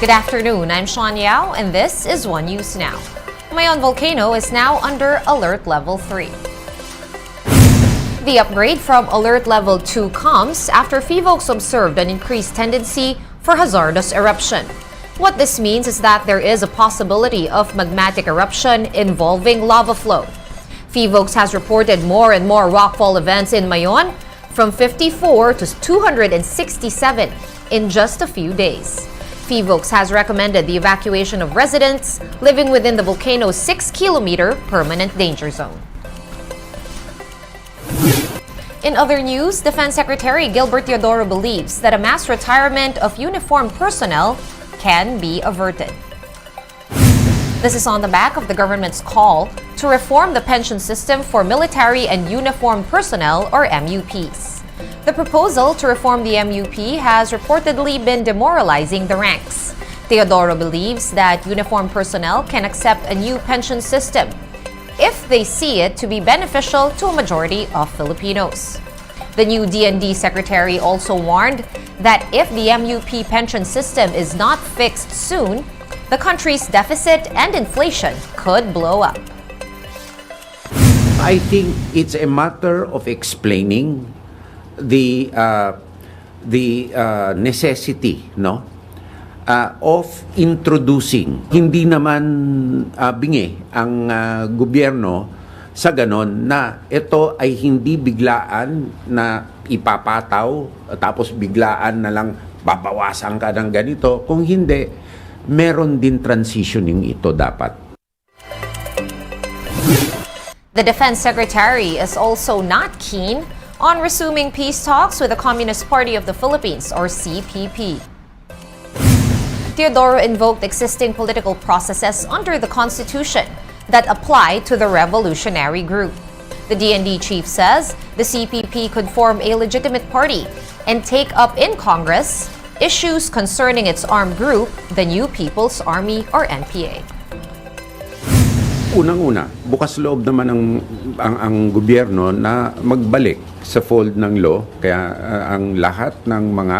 Good afternoon, I'm Sean Yao, and this is One News Now. Mayon Volcano is now under Alert Level 3. The upgrade from Alert Level 2 comes after PHIVOLCS observed an increased tendency for hazardous eruption. What this means is that there is a possibility of magmatic eruption involving lava flow. PHIVOLCS has reported more and more rockfall events in Mayon, from 54 to 267 in just a few days. PHIVOLCS has recommended the evacuation of residents living within the volcano's 6-kilometer permanent danger zone. In other news, Defense Secretary Gilbert Teodoro believes that a mass retirement of uniformed personnel can be averted. This is on the back of the government's call to reform the pension system for military and uniformed personnel, or MUPs. The proposal to reform the MUP has reportedly been demoralizing the ranks. Teodoro believes that uniformed personnel can accept a new pension system if they see it to be beneficial to a majority of Filipinos. The new DND secretary also warned that if the MUP pension system is not fixed soon, the country's deficit and inflation could blow up. I think it's a matter of explaining the necessity, no, of introducing. Hindi naman bingi ang gobyerno sa ganon na ito ay hindi biglaan na ipapataw tapos biglaan na lang babawasan ka ng ganito. Kung hindi, meron din transitioning ito dapat. The Defense Secretary is also not keen on resuming peace talks with the Communist Party of the Philippines, or CPP. Teodoro invoked existing political processes under the Constitution that apply to the revolutionary group. The DND chief says the CPP could form a legitimate party and take up in Congress issues concerning its armed group, the New People's Army, or NPA. Unang-una, bukas loob naman ang gobyerno na magbalik sa fold ng law, kaya ang lahat ng mga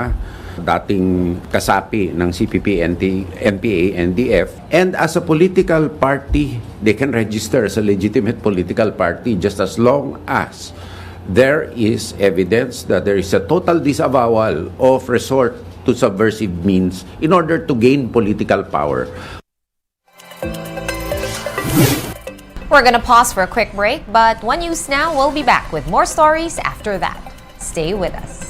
dating kasapi ng CPP, NPA, NDF, and as a political party, they can register as a legitimate political party just as long as there is evidence that there is a total disavowal of resort to subversive means in order to gain political power. We're gonna pause for a quick break, but One News Now will be back with more stories after that. Stay with us.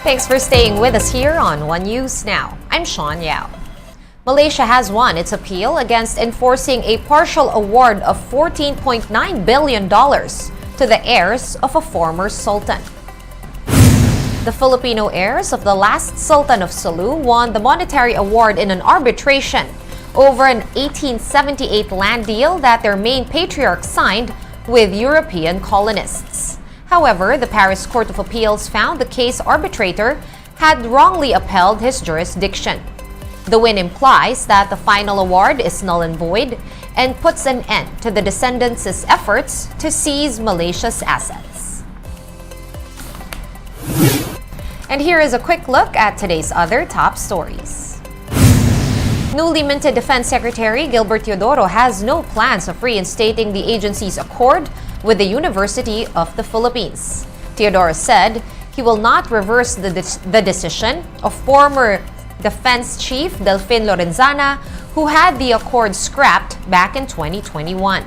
Thanks for staying with us here on One News Now. I'm Sean Yao. Malaysia has won its appeal against enforcing a partial award of $14.9 billion to the heirs of a former sultan. The Filipino heirs of the last Sultan of Sulu won the monetary award in an arbitration over an 1878 land deal that their main patriarch signed with European colonists. However, the Paris Court of Appeals found the case arbitrator had wrongly upheld his jurisdiction. The win implies that the final award is null and void and puts an end to the descendants' efforts to seize Malaysia's assets. And here is a quick look at today's other top stories. Newly minted Defense Secretary Gilbert Teodoro has no plans of reinstating the agency's accord with the University of the Philippines. Teodoro said he will not reverse the decision of former Defense Chief Delfin Lorenzana, who had the accord scrapped back in 2021.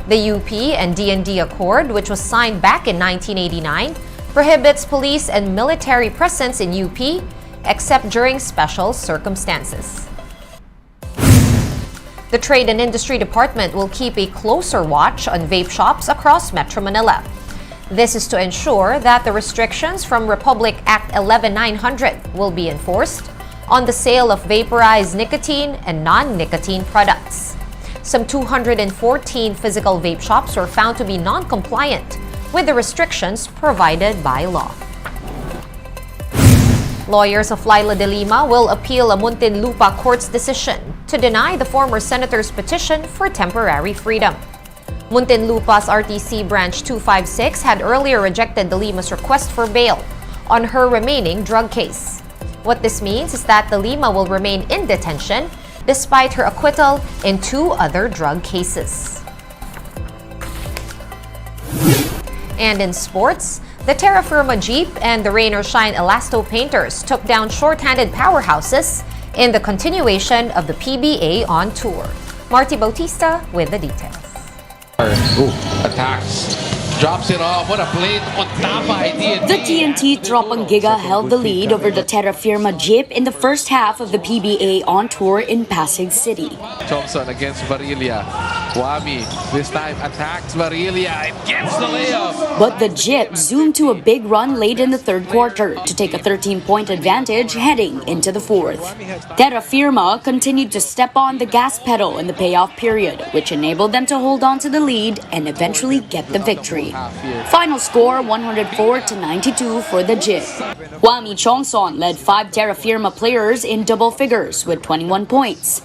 The UP and DND Accord, which was signed back in 1989, prohibits police and military presence in UP except during special circumstances. The Trade and Industry Department will keep a closer watch on vape shops across Metro Manila. This is to ensure that the restrictions from Republic Act 11900 will be enforced on the sale of vaporized nicotine and non-nicotine products. Some 214 physical vape shops were found to be non-compliant with the restrictions provided by law. Lawyers of Laila de Lima will appeal a Muntinlupa court's decision to deny the former senator's petition for temporary freedom. Muntinlupa's RTC Branch 256 had earlier rejected de Lima's request for bail on her remaining drug case. What this means is that de Lima will remain in detention despite her acquittal in 2 other drug cases. And in sports, the Terra Firma Jeep and the Rain or Shine Elasto Painters took down short-handed powerhouses in the continuation of the PBA on tour. Marty Bautista with the details. Attacks. Drops it off. What a blade on Tapa idea. The TNT Tropang Giga held the lead over the Terra Firma Jeep in the first half of the PBA on tour in Pasig City. Thompson against Varilia. Wami this time attacks Varilia and gets the layup. But the Jeep zoomed to a big run late in the third quarter to take a 13-point advantage heading into the fourth. Terra Firma continued to step on the gas pedal in the payoff period, which enabled them to hold on to the lead and eventually get the victory. Final score 104-92 for the Jeep. Wami Chongson led 5 Terra Firma players in double figures with 21 points.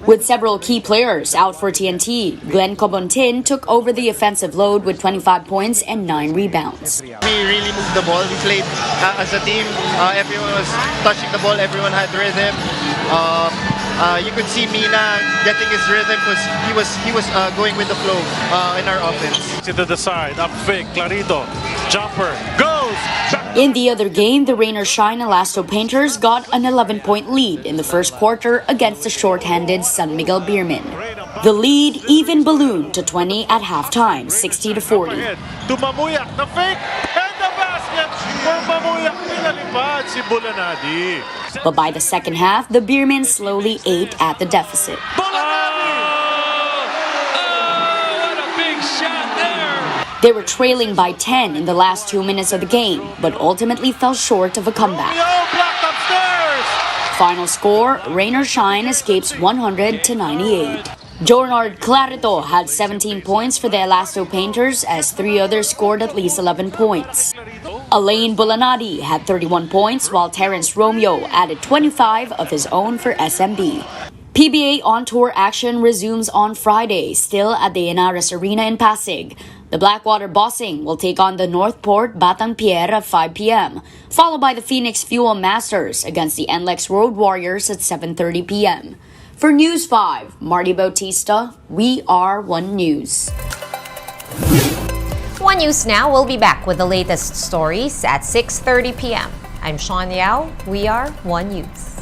With several key players out for TNT, Glenn Cobontin took over the offensive load with 25 points and 9 rebounds. We really moved the ball. We played as a team. Everyone was touching the ball. Everyone had rhythm. You could see Mina getting his rhythm because he was going with the flow in our offense. To the side, up fake, Clarito, jumper, goes! In the other game, the Rain or Shine Elasto Painters got an 11-point lead in the first quarter against the short-handed San Miguel Beermen. The lead even ballooned to 20 at halftime, 60-40. To Mamuyak, the fake, and the basket for Mamuyak, pinalipad si Bulanadi. But by the second half, the Beermen slowly ate at the deficit. What a big shot there. They were trailing by 10 in the last 2 minutes of the game, but ultimately fell short of a comeback. Blocked upstairs. Final score, Rain or Shine escapes 100-98. Jornard Clarito had 17 points for the Elasto Painters as 3 others scored at least 11 points. Alain Bulanadi had 31 points while Terrence Romeo added 25 of his own for SMB. PBA on-tour action resumes on Friday, still at the Inaras Arena in Pasig. The Blackwater Bossing will take on the Northport Batang Pierre at 5 p.m., followed by the Phoenix Fuel Masters against the NLEX Road Warriors at 7:30 p.m. For News 5, Marty Bautista, we are One News. One News Now will be back with the latest stories at 6:30 p.m. I'm Sean Yao. We are One News.